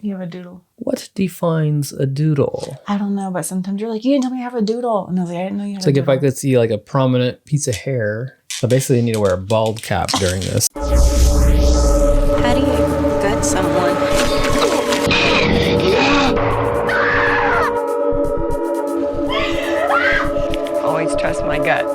You have a doodle. What defines a doodle? I don't know, but sometimes you're like, you didn't tell me I have a doodle. And I was like, I didn't know you had It's a like doodle. if I could see like a prominent piece of hair. So basically you need to wear a bald cap during this. How do you gut someone? Always trust my gut.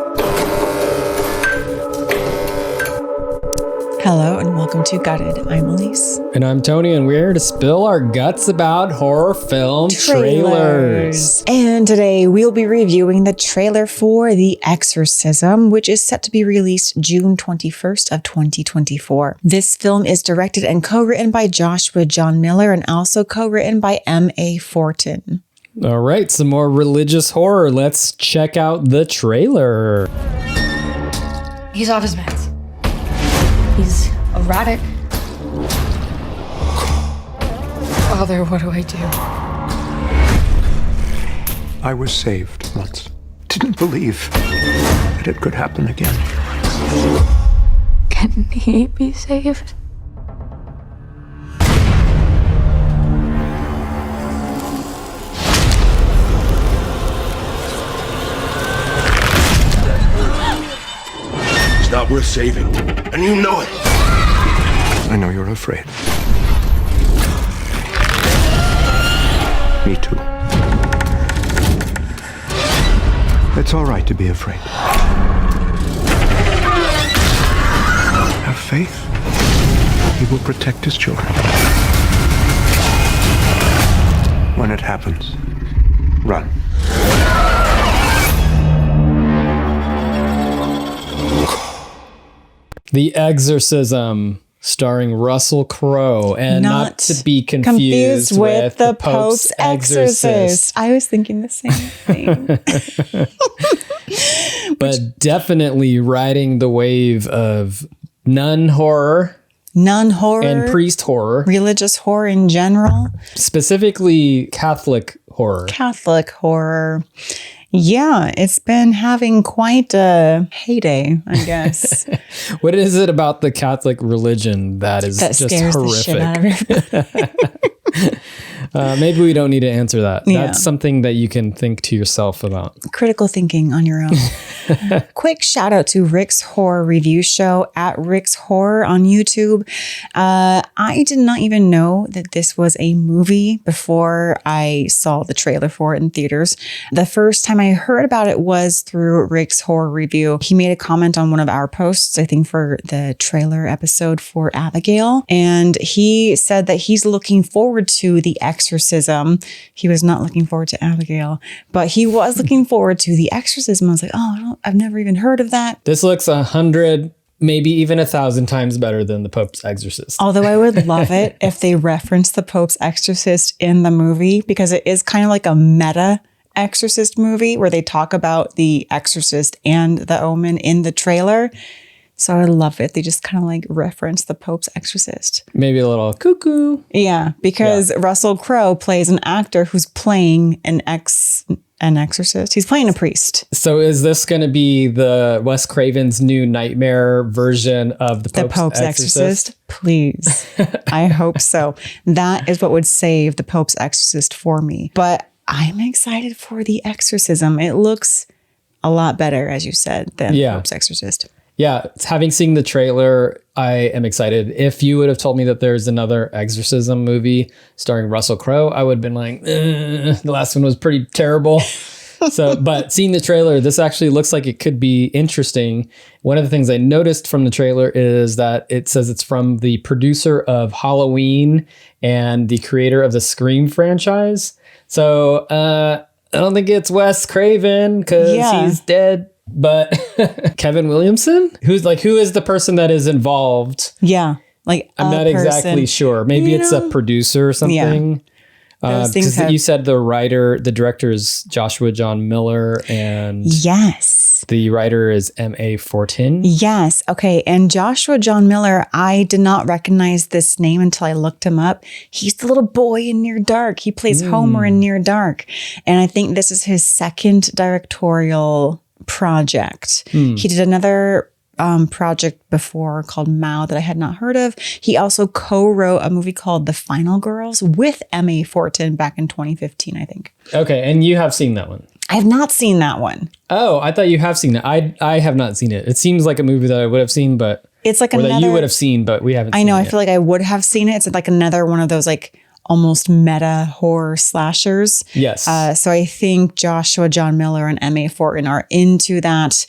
Hello and welcome to Gutted. I'm Aleece. And I'm Tony, and we're here to spill our guts about horror film trailers. And today we'll be reviewing the trailer for The Exorcism, which is set to be released June 21st of 2024. This film is directed and co-written by Joshua John Miller and also co-written by M.A. Fortin. All right, some more religious horror. Let's check out the trailer. He's off his meds. He's erratic. Father, what do I do? I was saved once. Didn't believe that it could happen again. Can he be saved? It's not worth saving, and you know it. I know you're afraid. Me too. It's all right to be afraid. Have faith. He will protect his children. When it happens, run. The Exorcism, starring Russell Crowe, and not to be confused with the Pope's Exorcist. I was thinking the same thing. But definitely riding the wave of nun horror. Nun horror. And priest horror. Religious horror in general. Specifically Catholic horror. Catholic horror. Yeah, it's been having quite a heyday, I guess. What is it about the Catholic religion that is just scares horrific? The shit out of everybody? Maybe we don't need to answer that. Yeah. That's something that you can think to yourself about. Critical thinking on your own. Quick shout out to Rick's Horror Review Show at Rick's Horror on YouTube. I did not even know that this was a movie before I saw the trailer for it in theaters. The first time I heard about it was through Rick's Horror Review. He made a comment on one of our posts, I think for the trailer episode for Abigail. And he said that he's looking forward to The Exorcism. He was not looking forward to Abigail, but he was looking forward to The Exorcism. I was like, I've never even heard of that. This looks 100, maybe even 1,000 times better than the Pope's Exorcist. Although I would love it if they reference the Pope's Exorcist in the movie, because it is kind of like a meta Exorcist movie where they talk about the Exorcist and the Omen in the trailer. So I love it. They just kind of like reference the Pope's Exorcist. Maybe a little cuckoo. Yeah, because Russell Crowe plays an actor who's playing an exorcist. He's playing a priest. So is this going to be the Wes Craven's new nightmare version of the Pope's Exorcist? Please. I hope so. That is what would save the Pope's Exorcist for me. But I'm excited for The Exorcism. It looks a lot better, as you said, than the Pope's Exorcist. Yeah, having seen the trailer, I am excited. If you would have told me that there's another Exorcism movie starring Russell Crowe, I would have been like, the last one was pretty terrible. But seeing the trailer, this actually looks like it could be interesting. One of the things I noticed from the trailer is that it says it's from the producer of Halloween and the creator of the Scream franchise. So I don't think it's Wes Craven because he's dead. But Kevin Williamson, who is the person that is involved? Yeah, like I'm not exactly sure. Maybe it's a producer or something. Yeah. Because you said the director is Joshua John Miller, and the writer is M.A. Fortin. Yes. Okay. And Joshua John Miller, I did not recognize this name until I looked him up. He's the little boy in Near Dark. He plays Homer in Near Dark, and I think this is his second directorial project. He did another project before called Mao that I had not heard of. He also co-wrote a movie called The Final Girls with Emma Fortin back in 2015, I think. Okay, and you have seen that one. I have not seen that one. Oh, I thought you have seen it. I have not seen it. It seems like a movie that I would have seen, but it's like or another that you would have seen, but we haven't. I know. Seen it I yet. feel like I would have seen it. It's like another one of those like almost meta horror slashers. Yes. So I think Joshua John Miller and Emma Fortin are into that,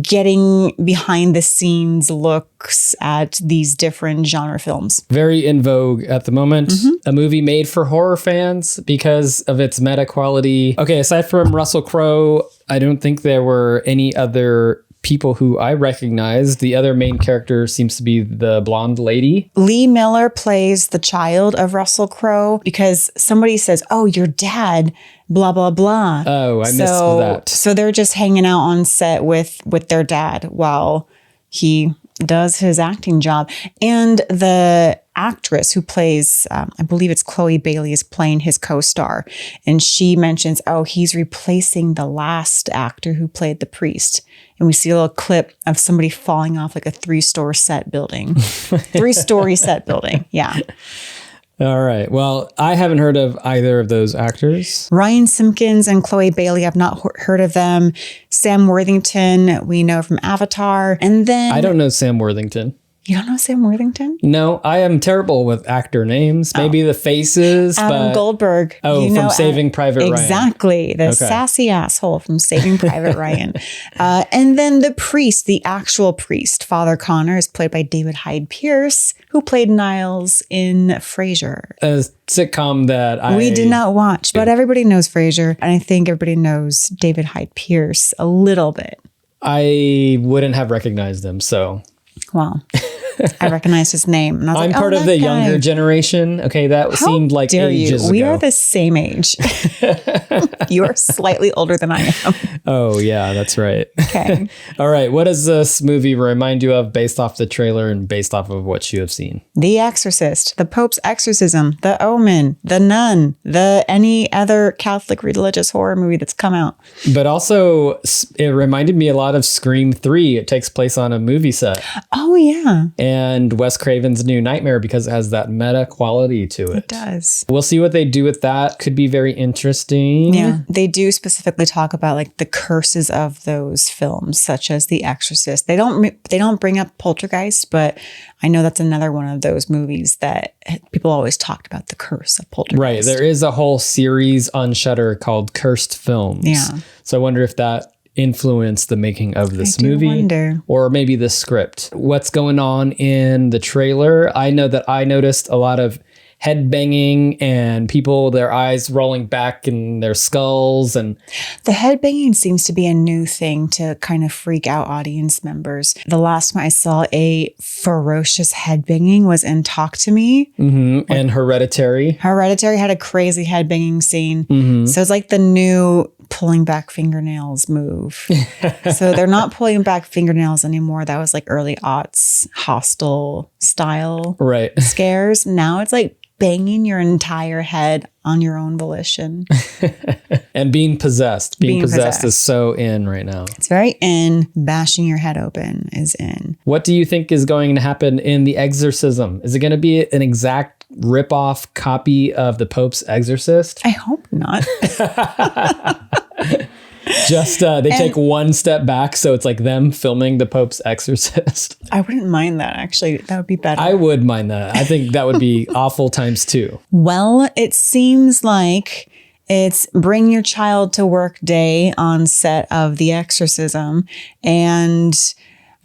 getting behind the scenes looks at these different genre films. Very in vogue at the moment. A movie made for horror fans because of its meta quality. Okay, aside from Russell Crowe, I don't think there were any other people who I recognized. The other main character seems to be the blonde lady. Lee Miller plays the child of Russell Crowe because somebody says, "Oh, your dad, blah, blah, blah." Oh, I missed that. So they're just hanging out on set with their dad while he does his acting job. And the actress who plays, I believe it's Chloe Bailey, is playing his co-star. And she mentions, oh, he's replacing the last actor who played the priest. And we see a little clip of somebody falling off like a three-story set building. Three-story set building. Yeah. All right. Well, I haven't heard of either of those actors. Ryan Simpkins and Chloe Bailey, I've not heard of them. Sam Worthington, we know from Avatar. And then... I don't know Sam Worthington. You don't know Sam Worthington? No, I am terrible with actor names. Maybe the faces. Adam Goldberg. Oh, from Saving Private Ryan. Exactly. The sassy asshole from Saving Private Ryan. And then the priest, the actual priest, Father Connor, is played by David Hyde Pierce, who played Niles in Frasier. A sitcom that we did not watch, but everybody knows Frasier. And I think everybody knows David Hyde Pierce a little bit. I wouldn't have recognized him, so... Well, I recognized his name. And I was I'm like, part of the younger generation. Okay, that seemed like ages ago. We are the same age. You are slightly older than I am. Oh, yeah, that's right. Okay. All right. What does this movie remind you of based off the trailer and based off of what you have seen? The Exorcist, The Pope's Exorcism, The Omen, The Nun, any other Catholic religious horror movie that's come out. But also, it reminded me a lot of Scream 3. It takes place on a movie set. Oh, yeah. And Wes Craven's New Nightmare because it has that meta quality to it. It does. We'll see what they do with that. Could be very interesting. Yeah. They do specifically talk about like the curses of those films, such as The Exorcist. They don't bring up Poltergeist, but I know that's another one of those movies that people always talked about, the curse of Poltergeist. Right. There is a whole series on Shudder called Cursed Films. Yeah. So I wonder if that influenced the making of this movie wonder. Or maybe the script. What's going on in the trailer? I know that I noticed a lot of head banging and people, their eyes rolling back in their skulls. And the head banging seems to be a new thing to kind of freak out audience members. The last time I saw a ferocious head banging was in Talk to Me. Mm-hmm. And Hereditary. Hereditary had a crazy head banging scene. Mm-hmm. So it's like the new pulling back fingernails move. So they're not pulling back fingernails anymore. That was like early aughts, Hostel style scares. Now it's like banging your entire head on your own volition. And being possessed. Being possessed is so in right now. It's very in. Bashing your head open is in. What do you think is going to happen in The Exorcism? Is it going to be an exact rip-off copy of The Pope's Exorcist? I hope not. Just they take one step back, so it's like them filming The Pope's Exorcist. I wouldn't mind that, actually. That would be better. I would mind that. I think that would be awful times two. Well, it seems like it's bring your child to work day on set of The Exorcism, and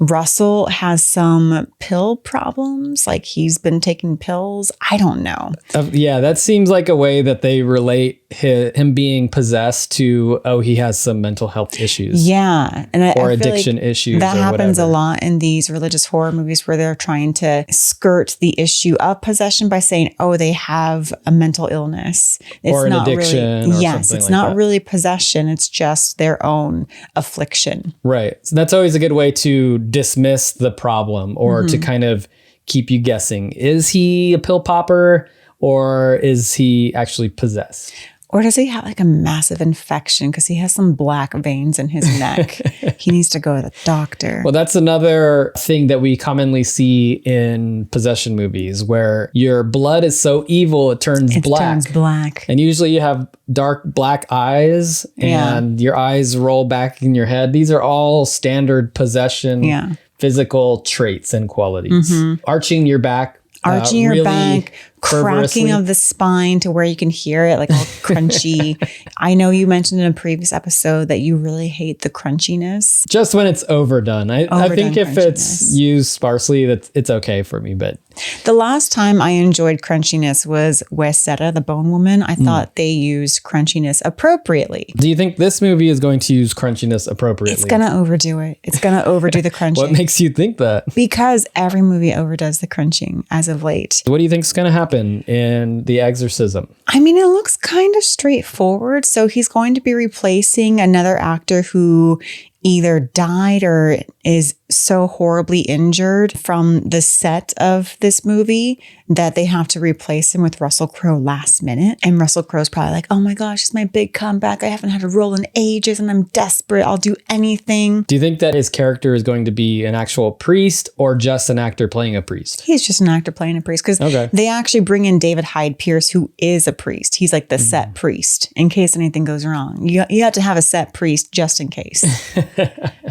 Russell has some pill problems, like he's been taking pills. I don't know. Yeah, that seems like a way that they relate him being possessed to, oh, he has some mental health issues. Yeah. And or I addiction like issues. That or happens whatever. a lot in these religious horror movies where they're trying to skirt the issue of possession by saying, oh, they have a mental illness. It's or an not addiction. Really, or yes, something it's like not that. really possession. It's just their own affliction. Right. So that's always a good way to dismiss the problem or to kind of keep you guessing. Is he a pill popper or is he actually possessed? Or does he have like a massive infection because he has some black veins in his neck? He needs to go to the doctor. Well, that's another thing that we commonly see in possession movies where your blood is so evil it turns black. Turns black. And usually you have dark black eyes and your eyes roll back in your head. These are all standard possession physical traits and qualities. Arching your back. Arching your really back, cracking of the spine to where you can hear it like all crunchy. I know you mentioned in a previous episode that you really hate the crunchiness. Just when it's overdone. I think if it's used sparsely, it's okay for me. But the last time I enjoyed crunchiness was Westera, the Bone Woman. I thought they used crunchiness appropriately. Do you think this movie is going to use crunchiness appropriately? It's going to overdo it. It's going to overdo the crunching. What makes you think that? Because every movie overdoes the crunching as of late. What do you think is going to happen in The Exorcism? I mean, it looks kind of straightforward. So he's going to be replacing another actor who either died or is so horribly injured from the set of this movie that they have to replace him with Russell Crowe last minute. And Russell Crowe's probably like, oh my gosh, it's my big comeback. I haven't had a role in ages and I'm desperate. I'll do anything. Do you think that his character is going to be an actual priest or just an actor playing a priest? He's just an actor playing a priest because they actually bring in David Hyde Pierce, who is a priest. He's like the set priest in case anything goes wrong. You have to have a set priest just in case.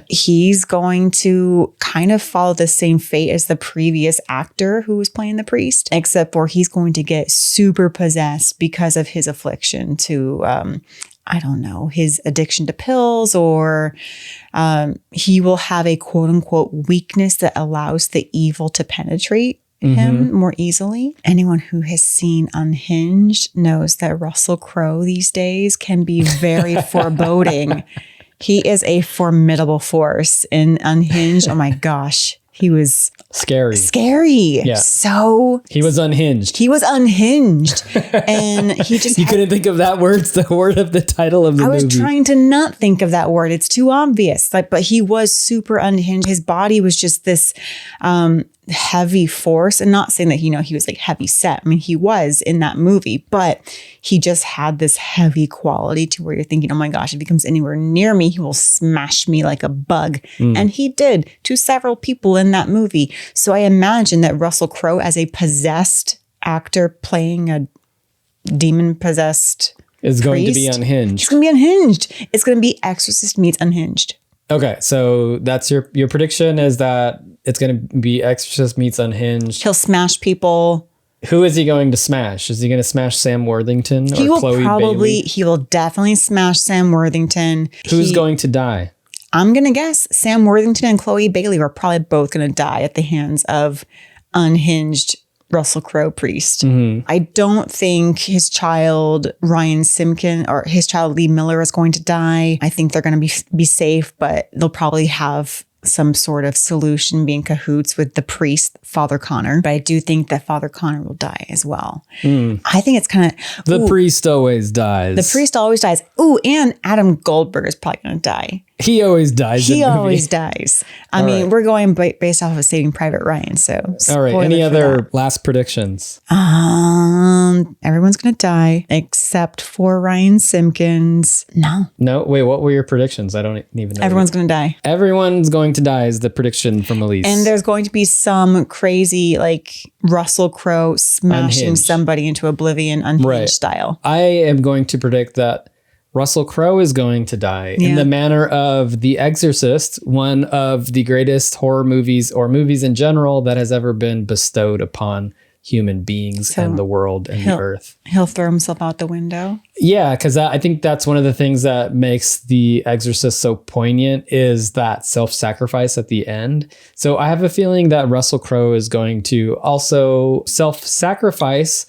He's going to kind of follow the same fate as the previous actor who was playing the priest, except for he's going to get super possessed because of his affliction to, I don't know, his addiction to pills, or he will have a quote unquote weakness that allows the evil to penetrate him more easily. Anyone who has seen Unhinged knows that Russell Crowe these days can be very foreboding. He is a formidable force in Unhinged. Oh my gosh. He was scary. Yeah. So he was unhinged. And he just couldn't think of that word. It's the word of the title of the movie. I was trying to not think of that word. It's too obvious. But he was super unhinged. His body was just this heavy force, and not saying that he was like heavy set. I mean, he was in that movie, but he just had this heavy quality to where you're thinking, oh my gosh, if he comes anywhere near me, he will smash me like a bug. And he did to several people in that movie. So I imagine that Russell Crowe, as a possessed actor playing a demon possessed is going to be unhinged. He's going to be unhinged. It's going to be Exorcist meets Unhinged. Okay, so that's your prediction, is that it's going to be Exorcist meets Unhinged. He'll smash people. Who is he going to smash? Is he going to smash Sam Worthington or Chloe Bailey? He will definitely smash Sam Worthington. Who's going to die? I'm going to guess Sam Worthington and Chloe Bailey are probably both going to die at the hands of Unhinged Russell Crowe priest. I don't think his child Ryan Simkin or his child Lee Miller is going to die. I think they're going to be safe, but they'll probably have some sort of solution, be in cahoots with the priest, Father Connor. But I do think that Father Connor will die as well. I think it's kind of... The priest always dies. The priest always dies. Ooh, and Adam Goldberg is probably going to die. He always dies. He always dies. I mean, we're going based off of Saving Private Ryan. So, all right. Any other last predictions? Everyone's going to die except for Ryan Simpkins. No. Wait, what were your predictions? I don't even know. Everyone's going to die. Everyone's going to die is the prediction from Aleece. And there's going to be some crazy, like Russell Crowe smashing somebody into oblivion, Unhinged style. I am going to predict that Russell Crowe is going to die in the manner of The Exorcist, one of the greatest horror movies or movies in general that has ever been bestowed upon human beings and the world and the earth. He'll throw himself out the window. Yeah, because I think that's one of the things that makes The Exorcist so poignant is that self-sacrifice at the end. So I have a feeling that Russell Crowe is going to also self-sacrifice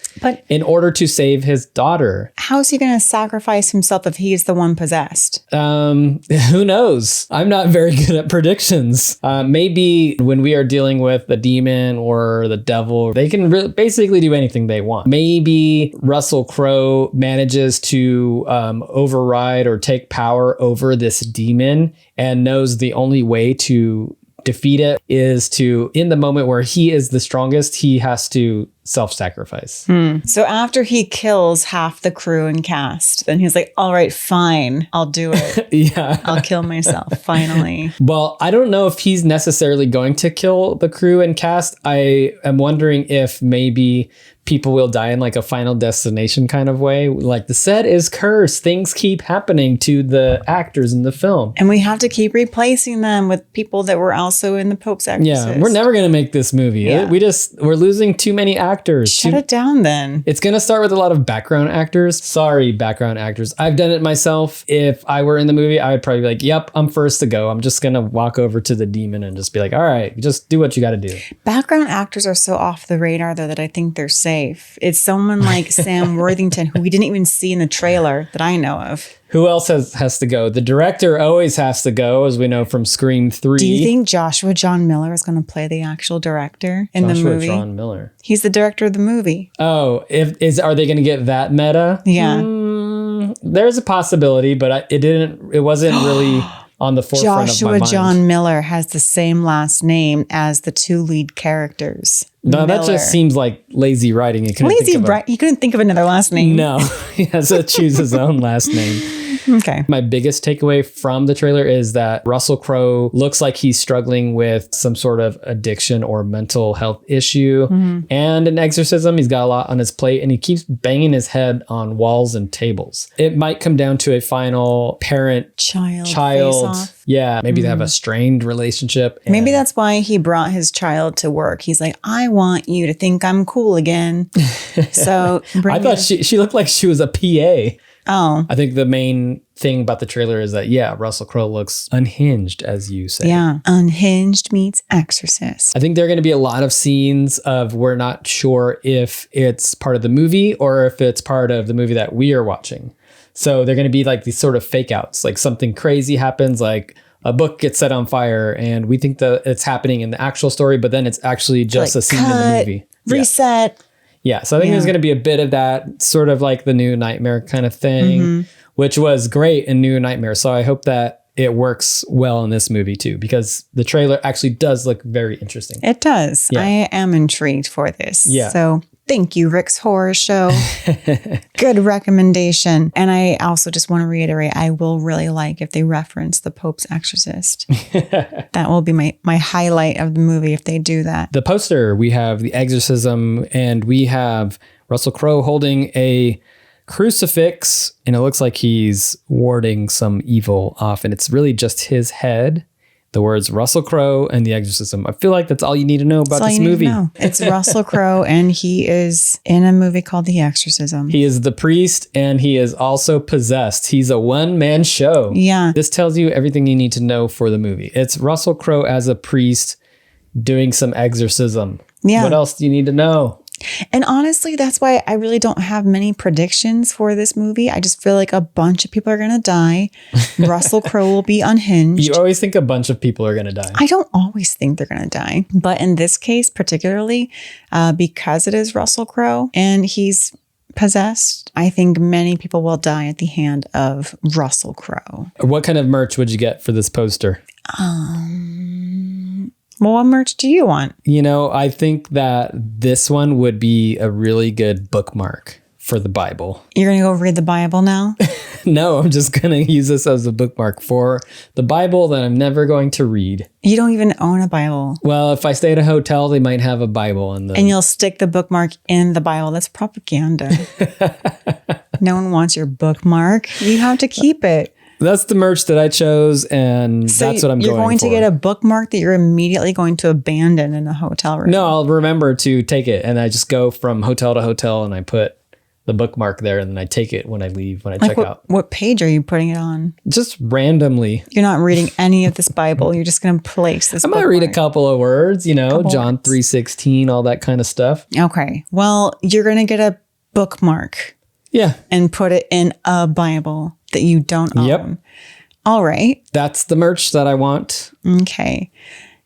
in order to save his daughter. How is he going to sacrifice himself if he is the one possessed? Who knows? I'm not very good at predictions. Maybe when we are dealing with the demon or the devil, they can basically do anything they want. Maybe Russell Crowe manages to override or take power over this demon and knows the only way to defeat it is to, in the moment where he is the strongest, he has to self-sacrifice. So after he kills half the crew and cast, then he's like, all right, fine, I'll do it. Yeah. I'll kill myself, finally. Well, I don't know if he's necessarily going to kill the crew and cast. I am wondering if maybe people will die in like a Final Destination kind of way. Like the set is cursed. Things keep happening to the actors in the film. And we have to keep replacing them with people that were also in the Pope's Exorcist. Yeah, we're never going to make this movie. Yeah. We're losing too many actors. Shut it down then. It's going to start with a lot of background actors. Sorry, background actors. I've done it myself. If I were in the movie, I would probably be like, yep, I'm first to go. I'm just going to walk over to the demon and just be like, all right, just do what you got to do. Background actors are so off the radar, though, that I think they're safe. It's someone like Sam Worthington, who we didn't even see in the trailer that I know of. Who else has to go? The director always has to go, as we know from Scream 3. Do you think Joshua John Miller is going to play the actual director in the movie? Joshua John Miller. He's the director of the movie. Oh, are they going to get that meta? Yeah. There's a possibility, but it wasn't really on the forefront of my mind. Joshua John Miller has the same last name as the two lead characters. No, Miller. that just seems like lazy writing. He couldn't think of another last name. No, he has to choose his own last name. Okay. My biggest takeaway from the trailer is that Russell Crowe looks like he's struggling with some sort of addiction or mental health issue and an exorcism. He's got a lot on his plate and he keeps banging his head on walls and tables. It might come down to a final parent-child. face-off. Yeah, maybe they have a strained relationship. Maybe that's why he brought his child to work. He's like, I want you to think I'm cool again. So I thought she looked like she was a PA. Oh. I think the main thing about the trailer is that, yeah, Russell Crowe looks unhinged, as you say. Yeah. Unhinged meets Exorcist. I think there are going to be a lot of scenes of we're not sure if it's part of the movie or if it's part of the movie that we are watching. So they're going to be like these sort of fake outs, like something crazy happens, like a book gets set on fire and we think that it's happening in the actual story, but then it's actually just like, a scene in the movie. Reset. Yeah, so I think there's going to be a bit of that, sort of like the New Nightmare kind of thing, which was great in New Nightmare. So I hope that it works well in this movie too, because the trailer actually does look very interesting. It does. Yeah. I am intrigued for this. Yeah. So thank you, Rick's Horror Show. Good recommendation. And I also just want to reiterate, I will really like if they reference the Pope's Exorcist. That will be my highlight of the movie if they do that. The poster, we have the exorcism and we have Russell Crowe holding a crucifix and it looks like he's warding some evil off and it's really just his head. The words Russell Crowe and the exorcism. I feel like that's all you need to know about this movie. It's Russell Crowe and he is in a movie called The Exorcism. He is the priest and he is also possessed. He's a one-man show. Yeah. This tells you everything you need to know for the movie. It's Russell Crowe as a priest doing some exorcism. Yeah. What else do you need to know? And honestly, that's why I really don't have many predictions for this movie. I just feel like a bunch of people are going to die. Russell Crowe will be unhinged. You always think a bunch of people are going to die. I don't always think they're going to die. But in this case, particularly, because it is Russell Crowe and he's possessed, I think many people will die at the hand of Russell Crowe. What kind of merch would you get for this poster? Well, what merch do you want? You know, I think that this one would be a really good bookmark for the Bible. You're going to go read the Bible now? No, I'm just going to use this as a bookmark for the Bible that I'm never going to read. You don't even own a Bible. Well, if I stay at a hotel, they might have a Bible. And you'll stick the bookmark in the Bible. That's propaganda. No one wants your bookmark. You have to keep it. That's the merch that I chose, and So that's what I'm going for. You're going to get a bookmark that you're immediately going to abandon in a hotel room. No, I'll remember to take it, and I just go from hotel to hotel, and I put the bookmark there, and then I take it when I leave, when I check out. What page are you putting it on? Just randomly. You're not reading any of this Bible. You're just going to place this I might read a bookmark. couple of words, John 3:16, all that kind of stuff. Okay. Well, you're going to get a bookmark. Yeah. And put it in a Bible that you don't own. Yep. All right. That's the merch that I want. Okay.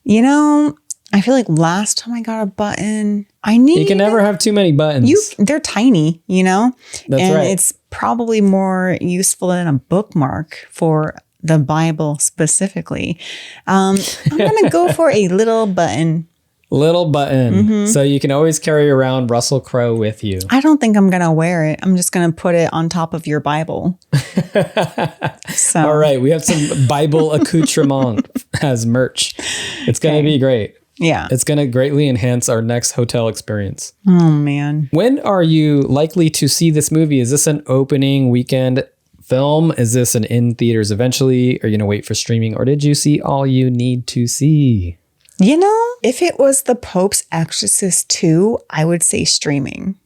I feel like last time I got a button, You can never have too many buttons. They're tiny, That's right. It's probably more useful than a bookmark for the Bible specifically. I'm going to go for a little button. Little button. So you can always carry around Russell Crowe with you. I don't think I'm going to wear it. I'm just going to put it on top of your Bible. So. All right. We have some Bible accoutrement as merch. It's going to be great. Yeah. It's going to greatly enhance our next hotel experience. Oh, man. When are you likely to see this movie? Is this an opening weekend film? Is this an in theaters eventually? Are you going to wait for streaming? Or did you see all you need to see? You know, if it was The Pope's Exorcist 2, I would say streaming.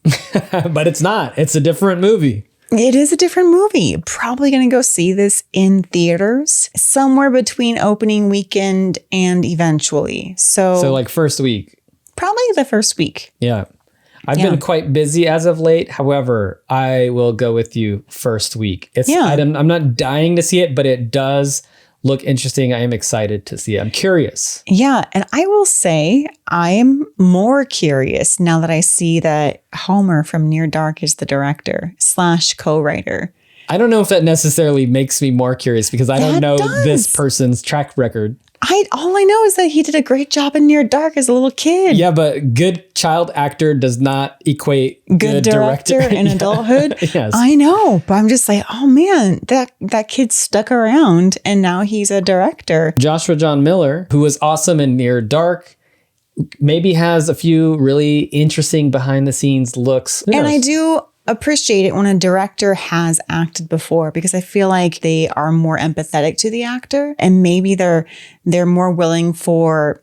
But it's not. It's a different movie. It is a different movie. Probably going to go see this in theaters somewhere between opening weekend and eventually. So like first week. Probably the first week. Yeah. I've been quite busy as of late. However, I will go with you first week. I'm not dying to see it, but it does look interesting. I am excited to see it. I'm curious. Yeah. And I will say I'm more curious now that I see that Homer from Near Dark is the director / co-writer. I don't know if that necessarily makes me more curious because I don't know this person's track record. All I know is that he did a great job in Near Dark as a little kid. Yeah, but good child actor does not equate good director in adulthood. Yes. I know, but I'm just like, oh man, that kid stuck around and now he's a director. Joshua John Miller, who was awesome in Near Dark, maybe has a few really interesting behind the scenes looks. And I do appreciate it when a director has acted before because I feel like they are more empathetic to the actor and maybe they're more willing for,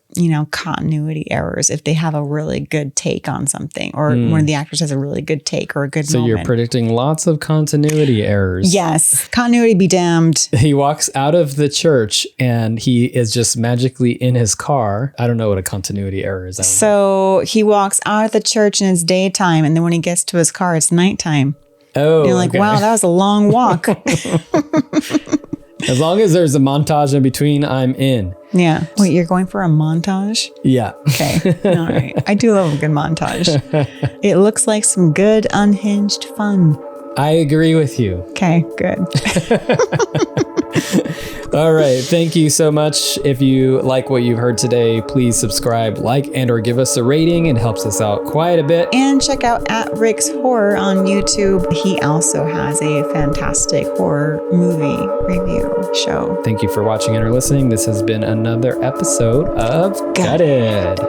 continuity errors if they have a really good take on something or when the actress has a really good take or a good moment. So you're predicting lots of continuity errors. Yes. Continuity be damned. He walks out of the church and he is just magically in his car. I don't know what a continuity error is. So he walks out of the church and it's daytime and then when he gets to his car, it's nighttime. Oh, and you're like, wow, that was a long walk. As long as there's a montage in between, I'm in. Yeah. Wait, you're going for a montage? Yeah. Okay. All right. I do love a good montage. It looks like some good unhinged fun. I agree with you. Okay, good. All right. Thank you so much. If you like what you've heard today, please subscribe, like, and or give us a rating. It helps us out quite a bit. And check out @Rick's Horror on YouTube. He also has a fantastic horror movie review show. Thank you for watching and or listening. This has been another episode of Gutted.